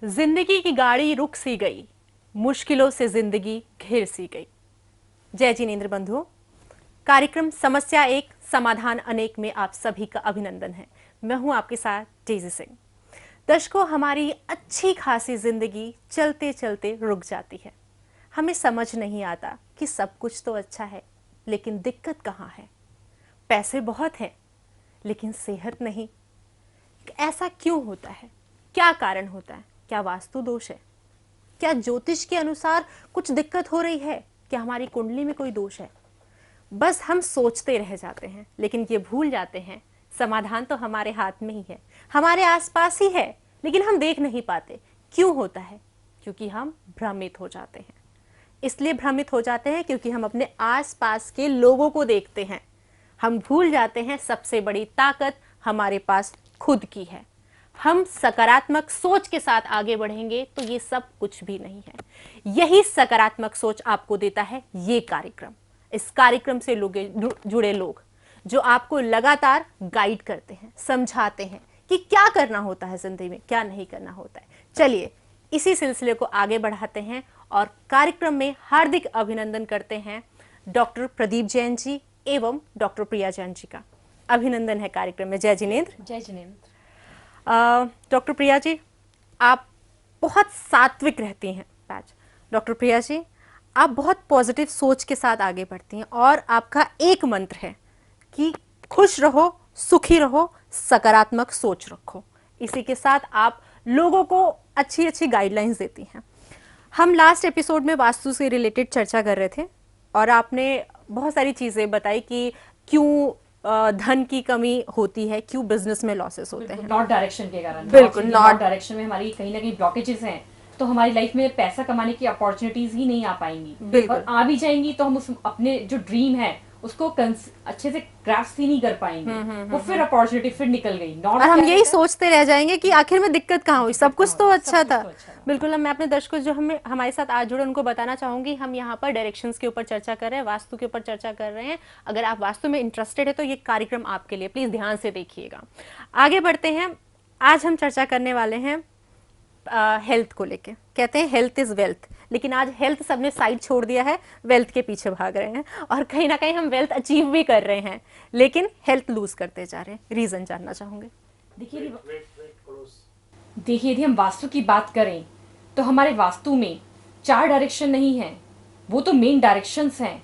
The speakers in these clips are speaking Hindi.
जिंदगी की गाड़ी रुक सी गई, मुश्किलों से जिंदगी घिर सी गई। जय जिनेंद्र बंधुओं, कार्यक्रम समस्या एक समाधान अनेक में आप सभी का अभिनंदन है। मैं हूं आपके साथ डेजी सिंह। दर्शकों, हमारी अच्छी खासी जिंदगी चलते चलते रुक जाती है। हमें समझ नहीं आता कि सब कुछ तो अच्छा है, लेकिन दिक्कत कहाँ है। पैसे बहुत हैं, लेकिन सेहत नहीं। ऐसा क्यों होता है? क्या कारण होता है? क्या वास्तु दोष है? क्या ज्योतिष के अनुसार कुछ दिक्कत हो रही है? क्या हमारी कुंडली में कोई दोष है? बस हम सोचते रह जाते हैं, लेकिन ये भूल जाते हैं समाधान तो हमारे हाथ में ही है, हमारे आसपास ही है, लेकिन हम देख नहीं पाते। क्यों होता है? क्योंकि हम भ्रमित हो जाते हैं। इसलिए भ्रमित हो जाते हैं क्योंकि हम अपने आसपास के लोगों को देखते हैं। हम भूल जाते हैं सबसे बड़ी ताकत हमारे पास खुद की है। हम सकारात्मक सोच के साथ आगे बढ़ेंगे तो ये सब कुछ भी नहीं है। यही सकारात्मक सोच आपको देता है ये कार्यक्रम। इस कार्यक्रम से जुड़े लोग जो आपको लगातार गाइड करते हैं, समझाते हैं कि क्या करना होता है जिंदगी में, क्या नहीं करना होता है। चलिए इसी सिलसिले को आगे बढ़ाते हैं और कार्यक्रम में हार्दिक अभिनंदन करते हैं डॉक्टर प्रदीप जैन जी एवं डॉक्टर प्रिया जैन जी का। अभिनंदन है कार्यक्रम में। जय जिनेंद्र। जय जिनेंद्र। डॉक्टर प्रिया जी, आप बहुत सात्विक रहती हैं। डॉक्टर प्रिया जी, आप बहुत पॉजिटिव सोच के साथ आगे बढ़ती हैं और आपका एक मंत्र है कि खुश रहो, सुखी रहो, सकारात्मक सोच रखो। इसी के साथ आप लोगों को अच्छी अच्छी गाइडलाइंस देती हैं। हम लास्ट एपिसोड में वास्तु से रिलेटेड चर्चा कर रहे थे और आपने बहुत सारी चीज़ें बताई कि क्यों धन की कमी होती है, क्यों बिजनेस में लॉसेस होते हैं। नॉर्थ डायरेक्शन के कारण। बिल्कुल, नॉर्थ डायरेक्शन में हमारी कहीं ना कहीं ब्लॉकेजेस हैं, तो हमारी लाइफ में पैसा कमाने की अपॉर्चुनिटीज ही नहीं आ पाएंगी, और आ भी जाएंगी तो हम उस अपने जो ड्रीम है उसको अच्छे से ग्रास्प ही नहीं कर पाएंगे। वो फिर अपॉर्चुनिटी फिर निकल गई। और हम यही सोचते रह जाएंगे कि आखिर में दिक्कत कहाँ हुई, सब कुछ तो अच्छा था। बिल्कुल, मैं अपने दर्शकों जो हमारे साथ आज जुड़े उनको बताना चाहूंगी, हम यहाँ पर डायरेक्शंस के ऊपर चर्चा कर रहे हैं, वास्तु के ऊपर चर्चा कर रहे हैं। अगर आप वास्तु में इंटरेस्टेड है तो ये कार्यक्रम आपके लिए, प्लीज ध्यान से देखिएगा। आगे बढ़ते हैं। आज हम चर्चा करने वाले हैं हेल्थ को लेके। कहते हैं हेल्थ इज वेल्थ, लेकिन आज हेल्थ सबने साइड छोड़ दिया है, वेल्थ के पीछे भाग रहे हैं और कहीं ना कहीं हम वेल्थ अचीव भी कर रहे हैं, लेकिन हेल्थ लूज करते जा रहे हैं। रीजन जानना चाहूंगे। देखिए यदि हम वास्तु की बात करें तो हमारे वास्तु में 4 डायरेक्शन नहीं है, वो तो मेन डायरेक्शंस हैं,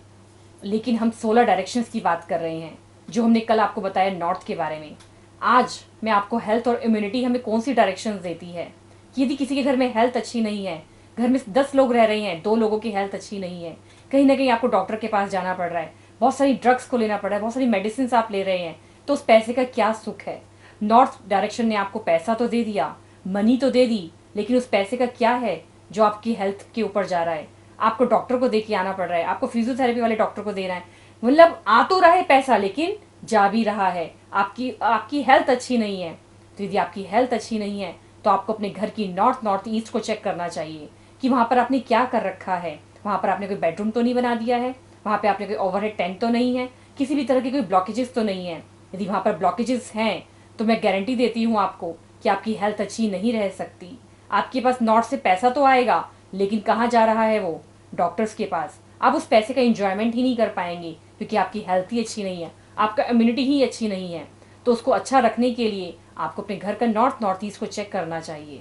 लेकिन हम 16 डायरेक्शंस की बात कर रहे हैं जो हमने कल आपको बताया नॉर्थ के बारे में। आज मैं आपको हेल्थ और इम्यूनिटी हमें कौन सी डायरेक्शंस देती है। यदि किसी के घर में हेल्थ अच्छी नहीं है, घर में 10 लोग रह रहे हैं, 2 लोगों की हेल्थ अच्छी नहीं है, कहीं ना कहीं आपको डॉक्टर के पास जाना पड़ रहा है, बहुत सारी ड्रग्स को लेना पड़ रहा है, बहुत सारी मेडिसिन आप ले रहे हैं, तो उस पैसे का क्या सुख है। नॉर्थ डायरेक्शन ने आपको पैसा तो दे दिया, मनी तो दे दी, लेकिन उस पैसे का क्या है जो आपकी हेल्थ के ऊपर जा रहा है। आपको डॉक्टर को दे के आना पड़ रहा है, आपको फिजियोथेरेपी वाले डॉक्टर को देना है, मतलब आ तो रहा है पैसा लेकिन जा भी रहा है। आपकी हेल्थ अच्छी नहीं है। तो यदि आपकी हेल्थ अच्छी नहीं है तो आपको अपने घर की नॉर्थ ईस्ट को चेक करना चाहिए कि वहां पर आपने क्या कर रखा है। वहां पर आपने कोई बेडरूम तो नहीं बना दिया है, वहां पे आपने कोई ओवरहेड टेंट तो नहीं है, किसी भी तरह के कोई ब्लॉकेजेस तो नहीं है। यदि वहां पर ब्लॉकेजेस हैं तो मैं गारंटी देती हूँ आपको कि आपकी हेल्थ अच्छी नहीं रह सकती। आपके पास नॉर्थ से पैसा तो आएगा, लेकिन कहाँ जा रहा है वो? डॉक्टर्स के पास। आप उस पैसे का इंजॉयमेंट ही नहीं कर पाएंगे क्योंकि आपकी हेल्थ ही अच्छी नहीं है, आपका इम्यूनिटी ही अच्छी नहीं है। तो उसको अच्छा रखने के लिए आपको अपने घर का नॉर्थ ईस्ट को चेक करना चाहिए।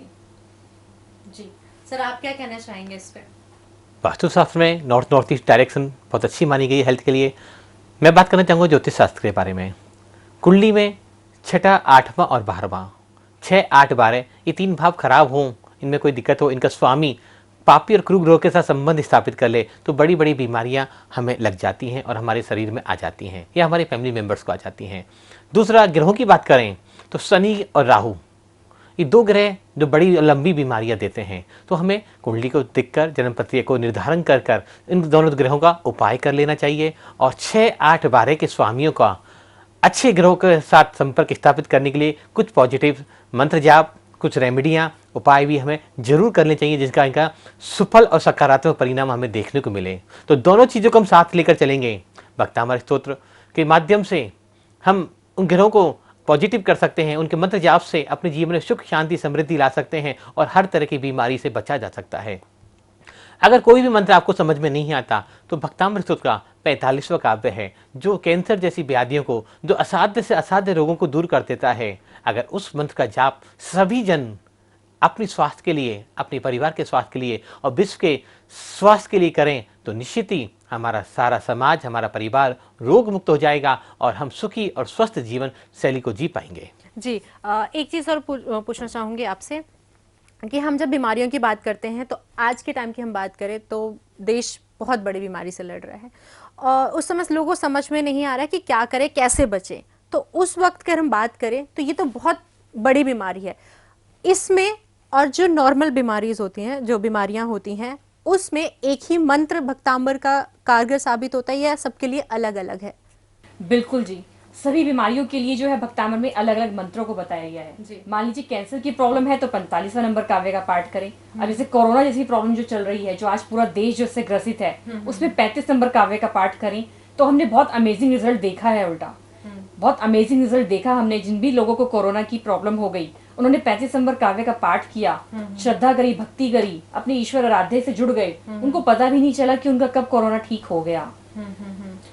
जी सर, आप क्या कहना चाहेंगे इस पे? वास्तुशास्त्र में नॉर्थ ईस्ट डायरेक्शन बहुत अच्छी मानी गई है हेल्थ के लिए। मैं बात करना चाहूँगा ज्योतिष शास्त्र के बारे में। कुंडली में 6ठा, 8वां और 12वां, 6, 8, 12 ये 3 भाव खराब हों, इनमें कोई दिक्कत हो, इनका स्वामी पापी और क्रूर ग्रह के साथ संबंध स्थापित कर ले तो बड़ी बड़ी बीमारियां हमें लग जाती हैं और हमारे शरीर में आ जाती हैं या हमारे फैमिली मेम्बर्स को आ जाती हैं। दूसरा, ग्रहों की बात करें तो शनि और राहु, ये 2 ग्रह जो बड़ी लंबी बीमारियां देते हैं, तो हमें कुंडली को देखकर, जन्म प्रक्रिया को निर्धारण कर कर इन दोनों ग्रहों का उपाय कर लेना चाहिए। और 6, 8, 12 के स्वामियों का अच्छे ग्रहों के साथ संपर्क स्थापित करने के लिए कुछ पॉजिटिव मंत्र जाप, कुछ रेमेडियाँ, उपाय भी हमें जरूर करने चाहिए, जिसका इनका सफल और सकारात्मक परिणाम हमें देखने को मिले। तो दोनों चीज़ों को हम साथ लेकर चलेंगे। भक्तामर स्तोत्र के माध्यम से हम उन ग्रहों को पॉजिटिव कर सकते हैं, उनके मंत्र जाप से अपने जीवन में सुख शांति समृद्धि ला सकते हैं और हर तरह की बीमारी से बचा जा सकता है। अगर कोई भी मंत्र आपको समझ में नहीं आता तो भक्तामृत स्तोत्र का 45वां काव्य है जो कैंसर जैसी व्याधियों को, जो असाध्य से असाध्य रोगों को दूर कर देता है। अगर उस मंत्र का जाप सभी जन अपने स्वास्थ्य के लिए, अपने परिवार के स्वास्थ्य के लिए और विश्व के स्वास्थ्य के लिए करें तो निश्चित ही हमारा सारा समाज, हमारा परिवार रोग मुक्त हो जाएगा और हम सुखी और स्वस्थ जीवन शैली को जी पाएंगे। जी, एक चीज़ और पूछना चाहूँगी आपसे कि हम जब बीमारियों की बात करते हैं तो आज के टाइम की हम बात करें तो देश बहुत बड़ी बीमारी से लड़ रहा है और उस समय लोगों को समझ में नहीं आ रहा है कि क्या करें, कैसे बचें। तो उस वक्त अगर हम बात करें तो ये तो बहुत बड़ी बीमारी है। इसमें और जो नॉर्मल बीमारीज होती हैं, जो बीमारियां होती हैं, उसमें एक ही मंत्र भक्तांबर का कारगर साबित होता है या सबके लिए अलग अलग है? बिल्कुल जी, सभी बीमारियों के लिए जो है भक्तामृत में अलग अलग मंत्रों को बताया गया है। मान लीजिए कैंसर की प्रॉब्लम है तो 45वां नंबर काव्य का पाठ करें। अब जैसे कोरोना जैसी प्रॉब्लम जो चल रही है, जो आज पूरा देश जो उससे ग्रसित है, उसमें 35 नंबर काव्य का पाठ करें तो हमने बहुत अमेजिंग रिजल्ट देखा है। उल्टा बहुत अमेजिंग रिजल्ट देखा हमने। जिन भी लोगों को कोरोना की प्रॉब्लम हो गई उन्होंने 35 नंबर काव्य का पाठ किया, श्रद्धा करी, भक्ति करी, अपने ईश्वर आराध्य से जुड़ गए, उनको पता भी नहीं चला कि उनका कब कोरोना ठीक हो गया।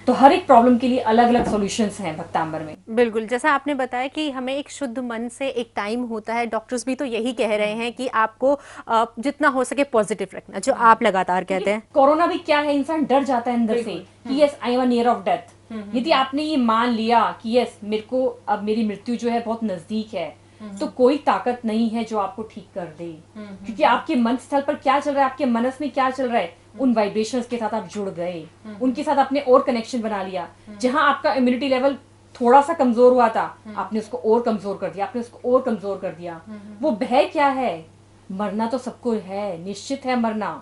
तो हर एक प्रॉब्लम के लिए अलग अलग सॉल्यूशंस हैं भक्तांबर में। बिल्कुल, जैसा आपने बताया कि हमें एक शुद्ध मन से एक टाइम होता है, डॉक्टर्स भी तो यही कह रहे हैं कि आपको जितना हो सके पॉजिटिव रखना, जो आप लगातार कहते हैं। कोरोना भी क्या है, इंसान डर जाता है अंदर से कि yes I am near of death. यदि आपने ये मान लिया कि यस मेरे को अब मेरी मृत्यु जो है बहुत नजदीक है, तो कोई ताकत नहीं है जो आपको ठीक कर दे, क्योंकि आपके मन स्थल पर क्या चल रहा है, आपके मनस में क्या चल रहा है, उन वाइब्रेशंस के साथ आप जुड़ गए, उनके साथ आपने और कनेक्शन बना लिया। जहां आपका इम्यूनिटी लेवल थोड़ा सा कमजोर हुआ था, आपने उसको और कमजोर कर दिया, आपने उसको और कमजोर कर दिया। वो भय क्या है? मरना तो सबको है, निश्चित है मरना।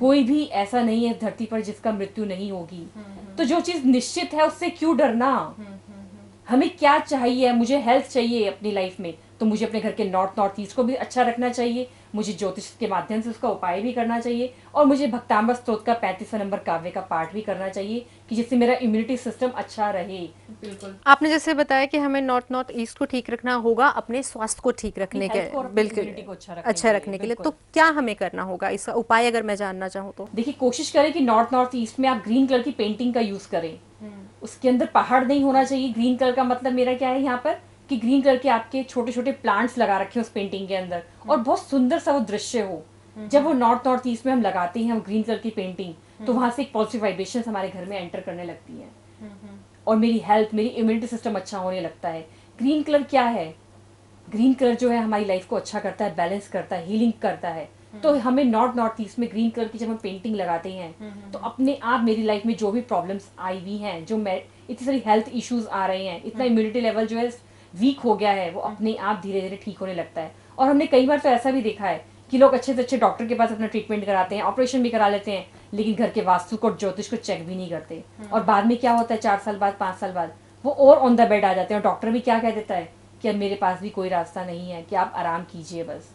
कोई भी ऐसा नहीं है धरती पर जिसका मृत्यु नहीं होगी। तो जो चीज निश्चित है उससे क्यों डरना? हमें क्या चाहिए? मुझे हेल्थ चाहिए अपनी लाइफ में, तो मुझे अपने घर के नॉर्थ ईस्ट को भी अच्छा रखना चाहिए, मुझे ज्योतिष के माध्यम से उसका उपाय भी करना चाहिए, और मुझे भक्तांबर स्तोत्र का 35वां नंबर काव्य का पाठ भी करना चाहिए कि जिससे मेरा इम्यूनिटी सिस्टम अच्छा रहे। बिल्कुल, आपने जैसे बताया कि हमें नॉर्थ ईस्ट को ठीक रखना होगा अपने स्वास्थ्य को ठीक रखने के, बिल्कुल अच्छा रखने के लिए। तो क्या हमें करना होगा, इसका उपाय अगर मैं जानना चाहूँ तो? देखिए, कोशिश करें कि नॉर्थ ईस्ट में आप ग्रीन कलर की पेंटिंग का यूज करें। उसके अंदर पहाड़ नहीं होना चाहिए। ग्रीन कलर का मतलब मेरा क्या है यहाँ पर कि ग्रीन कलर के आपके छोटे छोटे प्लांट्स लगा रखे हैं उस पेंटिंग के अंदर, और बहुत सुंदर सा वो दृश्य हो। जब वो नॉर्थ ईस्ट में हम लगाते हैं ग्रीन कलर की पेंटिंग, तो वहां से एक पॉजिटिव वाइब्रेशन हमारे घर में एंटर करने लगती है, और मेरी हेल्थ, मेरी इम्यूनिटी सिस्टम अच्छा होने लगता है। ग्रीन कलर क्या है? ग्रीन कलर जो है हमारी लाइफ को अच्छा करता है, बैलेंस करता है, हीलिंग करता है। तो हमें नॉर्थ ईस्ट में ग्रीन कलर की जब हम पेंटिंग लगाते हैं तो अपने आप मेरी लाइफ में जो भी प्रॉब्लम्स आई हुई हैं, जो मैं इतनी सारी हेल्थ इश्यूज आ रहे हैं, इतना इम्यूनिटी लेवल जो है वीक हो गया है, वो अपने आप धीरे धीरे ठीक होने लगता है। और हमने कई बार तो ऐसा भी देखा है कि लोग अच्छे से अच्छे डॉक्टर के पास अपना ट्रीटमेंट कराते हैं, ऑपरेशन भी करा लेते हैं, लेकिन घर के वास्तु को, ज्योतिष को चेक भी नहीं करते। और बाद में क्या होता है, 4 साल बाद, 5 साल बाद वो और ऑन द बेड आ जाते हैं, और डॉक्टर भी क्या कह देता है कि अब मेरे पास भी कोई रास्ता नहीं है, कि आप आराम कीजिए बस।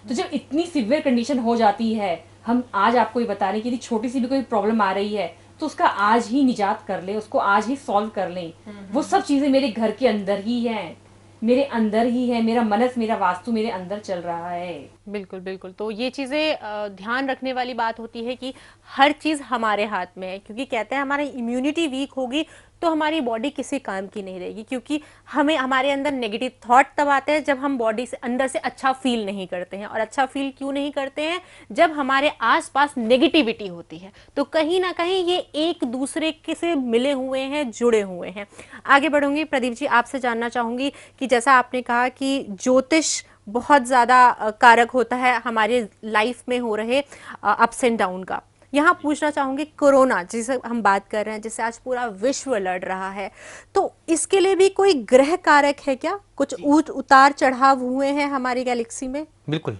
तो जब इतनी सिवियर कंडीशन हो जाती है, हम आज आपको ये बता रहे हैं कि यदि छोटी सी भी कोई प्रॉब्लम आ रही है तो उसका आज ही निजात कर ले, उसको आज ही सॉल्व कर लें। वो सब चीजें मेरे घर के अंदर ही हैं, मेरे अंदर ही है, मेरा मनस, मेरा वास्तु मेरे अंदर चल रहा है। बिल्कुल बिल्कुल। तो ये चीज़ें ध्यान रखने वाली बात होती है कि हर चीज़ हमारे हाथ में है, क्योंकि कहते हैं हमारी इम्यूनिटी वीक होगी तो हमारी बॉडी किसी काम की नहीं रहेगी, क्योंकि हमें हमारे अंदर नेगेटिव थॉट तब आते हैं जब हम बॉडी से अंदर से अच्छा फील नहीं करते हैं। और अच्छा फील क्यों नहीं करते हैं? जब हमारे आसपास नेगेटिविटी होती है। तो कहीं ना कहीं ये एक दूसरे के से मिले हुए हैं, जुड़े हुए हैं। आगे बढ़ूंगी प्रदीप जी, आपसे जानना चाहूंगी कि जैसा आपने कहा कि ज्योतिष बहुत ज़्यादा कारक होता है हमारे लाइफ में हो रहे अप्स एंड डाउन का। यहाँ पूछना चाहूंगी, कोरोना जिसे हम बात कर रहे हैं, जिससे आज पूरा विश्व लड़ रहा है, तो इसके लिए भी कोई ग्रह कारक है क्या? कुछ उतार चढ़ाव हुए हैं हमारी गैलेक्सी में? बिल्कुल।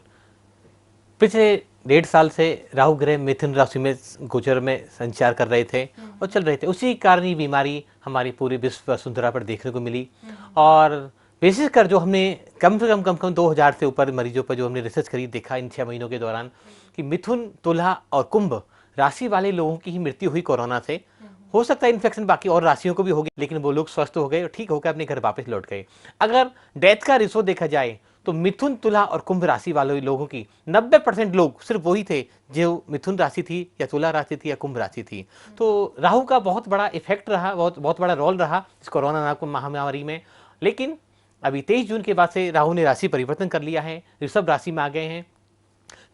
पिछले 1.5 साल से राहु ग्रह मिथुन राशि में गोचर में संचार कर रहे थे और चल रहे थे। उसी कारण ये बीमारी हमारी पूरे विश्व वसुंधरा पर देखने को मिली। और विशेषकर जो हमने कम से कम 2000 से ऊपर मरीजों पर जो हमने रिसर्च करी, देखा इन 6 महीनों के दौरान कि मिथुन, तुला और कुंभ राशि वाले लोगों की ही मृत्यु हुई कोरोना से। हो सकता है इन्फेक्शन बाकी और राशियों को भी हो गया, लेकिन वो लोग स्वस्थ हो गए और ठीक होकर अपने घर वापस लौट गए। अगर डेथ का रेशो देखा जाए तो मिथुन, तुला और कुंभ राशि वाले लोगों की 90% लोग सिर्फ वही थे जो मिथुन राशि थी या तुला राशि थी या कुंभ राशि थी। तो राहु का बहुत बड़ा इफेक्ट रहा, बहुत बड़ा रोल रहा इस कोरोना नामक महामारी में। लेकिन अभी 23 जून के बाद से राहु ने राशि परिवर्तन कर लिया है, ऋषभ राशि में आ गए हैं।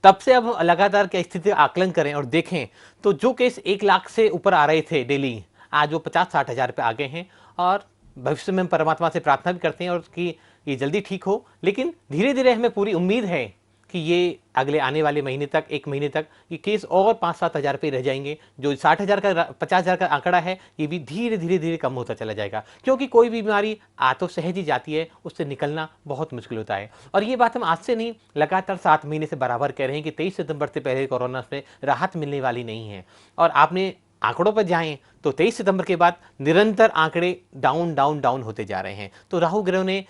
तब से अब लगातार क्या स्थिति आकलन करें और देखें तो जो केस 1 लाख से ऊपर आ रहे थे डेली, आज वो 50-60 हज़ार पे आ गए हैं। और भविष्य में हम परमात्मा से प्रार्थना भी करते हैं और कि ये जल्दी ठीक हो। लेकिन धीरे धीरे हमें पूरी उम्मीद है कि ये अगले आने वाले महीने तक, 1 महीने तक ये केस और 5-7 हज़ार पे रह जाएंगे। जो 60 हज़ार का 50 हज़ार का आंकड़ा है ये भी धीरे धीरे धीरे कम होता चला जाएगा, क्योंकि कोई भी बीमारी आ तो सहज ही जाती है, उससे निकलना बहुत मुश्किल होता है। और ये बात हम आज से नहीं, लगातार 7 महीने से बराबर कह रहे हैं कि 23 सितंबर से पहले कोरोना से राहत मिलने वाली नहीं है। और आपने आंकड़ों पर जाएं तो 23 सितंबर के बाद निरंतर आंकड़े डाउन डाउन डाउन होते जा रहे हैं। तो राहु ग्रह ने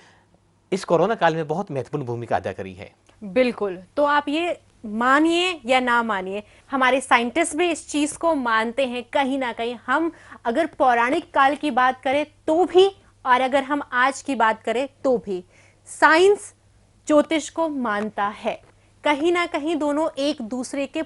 इस कोरोना काल में बहुत महत्वपूर्ण भूमिका अदा करी है। बिल्कुल। तो आप ये मानिए या ना मानिए, हमारे साइंटिस्ट भी इस चीज को मानते हैं कहीं ना कहीं। हम अगर पौराणिक काल की बात करें तो भी, और अगर हम आज की बात करें तो भी, साइंस ज्योतिष को मानता है। कहीं ना कहीं दोनों एक दूसरे के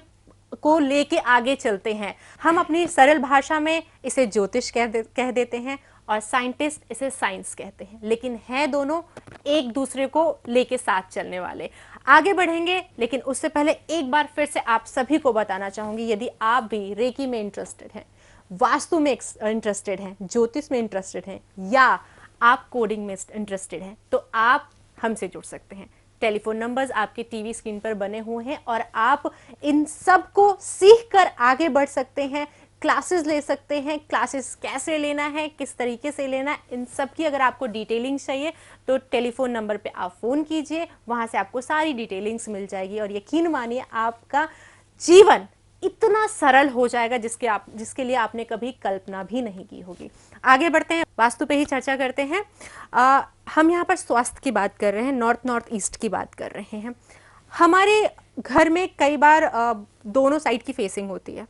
को लेके आगे चलते हैं। हम अपनी सरल भाषा में इसे ज्योतिष कह देते हैं और साइंटिस्ट इसे साइंस कहते हैं, लेकिन है दोनों एक दूसरे को लेके साथ चलने वाले। आगे बढ़ेंगे, लेकिन उससे पहले एक बार फिर से आप सभी को बताना चाहूंगी, यदि आप भी रेकी में इंटरेस्टेड हैं, वास्तु में इंटरेस्टेड हैं, ज्योतिष में इंटरेस्टेड हैं, या आप कोडिंग में इंटरेस्टेड हैं, तो आप हमसे जुड़ सकते हैं। टेलीफोन नंबर्स आपके टीवी स्क्रीन पर बने हुए हैं और आप इन सब को सीख कर आगे बढ़ सकते हैं, क्लासेस ले सकते हैं। क्लासेस कैसे लेना है, किस तरीके से लेना है, इन सब की अगर आपको डिटेलिंग्स चाहिए तो टेलीफोन नंबर पे आप फ़ोन कीजिए, वहाँ से आपको सारी डिटेलिंग्स मिल जाएगी। और यकीन मानिए आपका जीवन इतना सरल हो जाएगा जिसके लिए आपने कभी कल्पना भी नहीं की होगी। आगे बढ़ते हैं, वास्तु पे ही चर्चा करते हैं। हम यहाँ पर स्वास्थ्य की बात कर रहे हैं, नॉर्थ ईस्ट की बात कर रहे हैं। हमारे घर में कई बार दोनों साइड की फेसिंग होती है।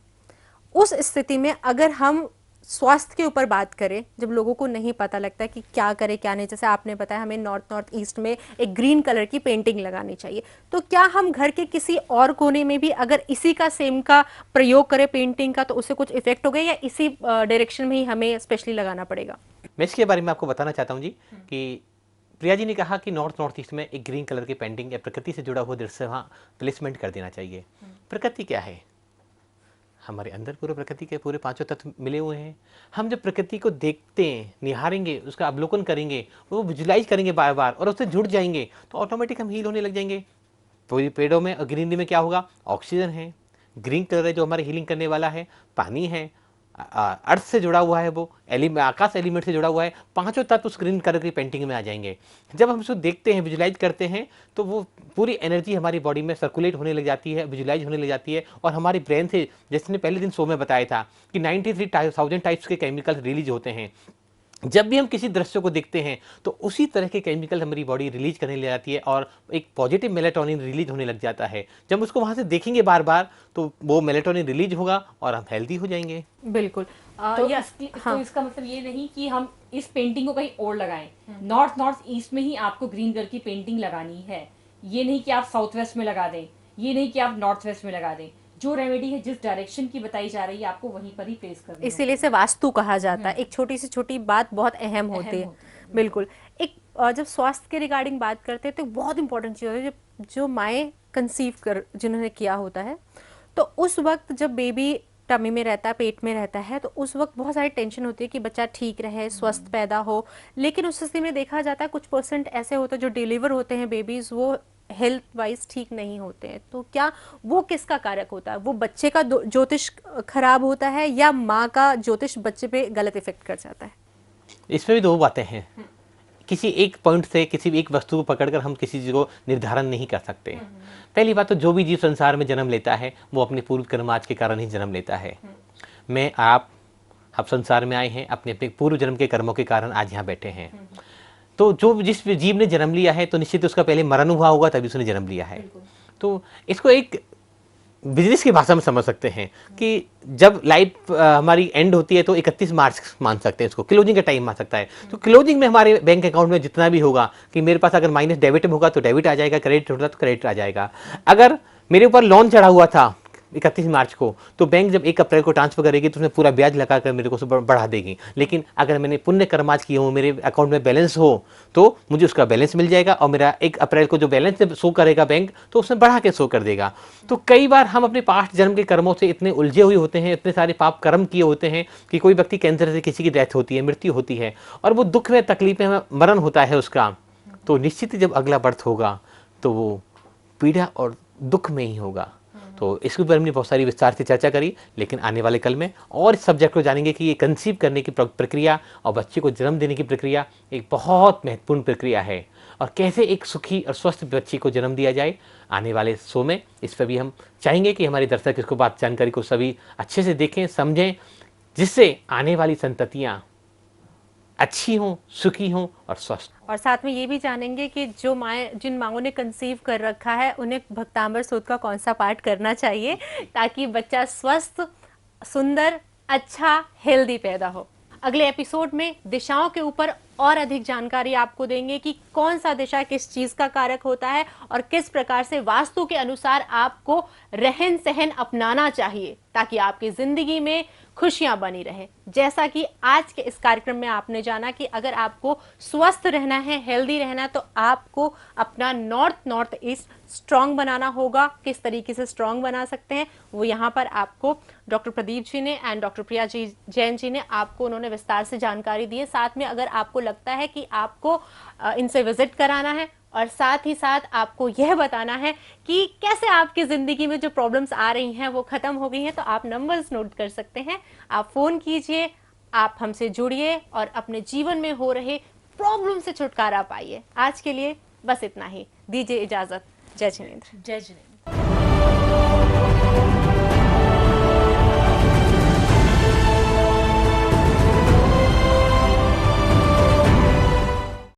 उस स्थिति में अगर हम स्वास्थ्य के ऊपर बात करें, जब लोगों को नहीं पता लगता कि क्या करें क्या नहीं, जैसे आपने बताया हमें नॉर्थ ईस्ट में एक ग्रीन कलर की पेंटिंग लगानी चाहिए, तो क्या हम घर के किसी और कोने में भी अगर इसी का सेम का प्रयोग करें पेंटिंग का, तो उससे कुछ इफेक्ट हो गया, या इसी डायरेक्शन में ही हमें स्पेशली लगाना पड़ेगा? मैं इसके बारे में आपको बताना चाहता हूँ जी कि प्रिया जी ने कहा कि नॉर्थ ईस्ट में एक ग्रीन कलर की पेंटिंग या प्रकृति से जुड़ा हुआ दृश्य वहाँ प्लेसमेंट कर देना चाहिए। प्रकृति क्या है? हमारे अंदर पूरे प्रकृति के पूरे 5 तत्व मिले हुए हैं। हम जब प्रकृति को देखते हैं, निहारेंगे, उसका अवलोकन करेंगे, वो विजुलाइज करेंगे बार बार और उससे जुड़ जाएंगे, तो ऑटोमेटिक हम हील होने लग जाएंगे। पूरी पेड़ों में और ग्रीनरी में क्या होगा? ऑक्सीजन है, ग्रीन कलर है जो हमारे हीलिंग करने वाला है, पानी है, अर्थ से जुड़ा हुआ है, वो आकाश एलिमेंट से जुड़ा हुआ है। 5 तत्व उस ग्रीन कलर की पेंटिंग में आ जाएंगे। जब हम उसको देखते हैं, विजुलाइज करते हैं, तो वो पूरी एनर्जी हमारी बॉडी में सर्कुलेट होने लग जाती है, विजुलाइज होने लग जाती है। और हमारे ब्रेन से, जैसे पहले दिन शो में बताया था कि 93,000 टाइप्स के केमिकल रिलीज होते हैं। जब भी हम किसी दृश्य को देखते हैं तो उसी तरह के केमिकल हमारी बॉडी रिलीज करने लग जाती है और एक पॉजिटिव मेलेटोनिन रिलीज होने लग जाता है। जब उसको वहां से देखेंगे बार बार तो वो मेलेटोनिन रिलीज होगा और हम हेल्दी हो जाएंगे। बिल्कुल। तो इसका मतलब ये नहीं कि हम इस पेंटिंग को कहीं और लगाएं। नॉर्थ ईस्ट में ही आपको ग्रीन कलर की पेंटिंग लगानी है। ये नहीं कि आप साउथ वेस्ट में लगा दें, ये नहीं कि आप नॉर्थ वेस्ट में लगा दें। जो रेमेडी है जिस डायरेक्शन की बताई जा रही है आपको वहीं पर ही प्लेस करनी है। इसीलिए से वास्तु कहा जाता है। एक छोटी से छोटी बात बहुत अहम होती है। बिल्कुल। एक जब स्वास्थ्य के रिगार्डिंग बात करते हैं तो बहुत इंपॉर्टेंट चीज़ होती है, जो माएँ कंसीव कर जिन्होंने किया होता है, तो उस वक्त जब बेबी टमी में रहता है, पेट में रहता है, तो उस वक्त बहुत सारी टेंशन होती है कि बच्चा ठीक रहे, स्वस्थ पैदा हो। लेकिन उस स्थिति में देखा जाता है कुछ % ऐसे होते हैं जो डिलीवर होते हैं बेबीज, वो हेल्थ वाइज ठीक नहीं होते हैं। तो क्या वो किसका कारक होता है? वो बच्चे का ज्योतिष खराब होता है या माँ का ज्योतिष बच्चे पे गलत इफेक्ट कर जाता है? इसमें भी 2 बातें हैं। किसी एक पॉइंट से, किसी भी एक वस्तु को पकड़कर हम किसी चीज को निर्धारण नहीं कर सकते। पहली बात तो जो भी जीव संसार में जन्म लेता है वो अपने पूर्व कर्माज के कारण ही जन्म लेता है। मैं आप संसार में आए हैं अपने अपने पूर्व जन्म के कर्मों के कारण आज यहाँ बैठे हैं। तो जो जिस जीव ने जन्म लिया है तो निश्चित उसका पहले मरण हुआ होगा तभी उसने जन्म लिया है। तो इसको एक बिजनेस की भाषा में समझ सकते हैं कि जब लाइफ हमारी एंड होती है तो 31 मार्च मान सकते हैं इसको, क्लोजिंग का टाइम मान सकता है। तो क्लोजिंग में हमारे बैंक अकाउंट में जितना भी होगा, कि मेरे पास अगर माइनस डेबिट में होगा तो डेबिट आ जाएगा, क्रेडिट होगा तो क्रेडिट आ जाएगा। अगर मेरे ऊपर लोन चढ़ा हुआ था 31 मार्च को, तो बैंक जब 1 अप्रैल को ट्रांसफर करेगी तो उसमें पूरा ब्याज लगाकर मेरे को बढ़ा देगी। लेकिन अगर मैंने पुण्य कर्माज किए हो, मेरे अकाउंट में बैलेंस हो, तो मुझे उसका बैलेंस मिल जाएगा और मेरा 1 अप्रैल को जो बैलेंस शो करेगा बैंक, तो उसमें बढ़ा के शो कर देगा। तो कई बार हम अपने पास्ट जन्म के कर्मों से इतने उलझे हुए होते हैं, इतने सारे पाप कर्म किए होते हैं कि कोई व्यक्ति कैंसर से किसी की डेथ होती है, मृत्यु होती है, और वो दुख में तकलीफ में मरण होता है उसका, तो निश्चित ही जब अगला बर्थ होगा तो वो पीड़ा और दुख में ही होगा। तो इसके ऊपर हमने बहुत सारी विस्तार से चर्चा करी, लेकिन आने वाले कल में और इस सब्जेक्ट को जानेंगे कि ये कंसीव करने की प्रक्रिया और बच्चे को जन्म देने की प्रक्रिया एक बहुत महत्वपूर्ण प्रक्रिया है, और कैसे एक सुखी और स्वस्थ बच्चे को जन्म दिया जाए। आने वाले शो में इस पर भी हम चाहेंगे कि हमारे दर्शक इसको बात जानकारी को सभी अच्छे से देखें, समझें, जिससे आने वाली संततियाँ अच्छी हों, सुखी हों और स्वस्थ। और साथ में ये भी जानेंगे कि जो माएँ जिन माँओं ने कंसीव कर रखा है उन्हें भक्तांबर सूत्र का कौन सा पाठ करना चाहिए ताकि बच्चा स्वस्थ, सुंदर, अच्छा, हेल्दी पैदा हो। अगले एपिसोड में दिशाओं के ऊपर और अधिक जानकारी आपको देंगे कि कौन सा दिशा किस चीज का कारक होता है और किस प्रकार से वास्तु के अनुसार आपको रहन सहन अपनाना चाहिए ताकि आपकी जिंदगी में खुशियां बनी रहे। जैसा कि आज के इस कार्यक्रम में आपने जाना कि अगर आपको स्वस्थ रहना है, हेल्दी रहना, तो आपको अपना नॉर्थ ईस्ट स्ट्रांग बनाना होगा। किस तरीके से स्ट्रांग बना सकते हैं वो यहाँ पर आपको डॉक्टर प्रदीप जी ने एंड डॉक्टर प्रिया जी जैन जी ने आपको उन्होंने विस्तार से जानकारी दी है। साथ में अगर आपको लगता है कि आपको इनसे विजिट कराना है और साथ ही साथ आपको यह बताना है कि कैसे आपकी जिंदगी में जो प्रॉब्लम्स आ रही हैं वो खत्म हो गई हैं, तो आप नंबर्स नोट कर सकते हैं। आप फोन कीजिए, आप हमसे जुड़िए और अपने जीवन में हो रहे प्रॉब्लम से छुटकारा पाइए। आज के लिए बस इतना ही, दीजिए इजाजत। जय जिनेंद्र। जय जिनेंद्र।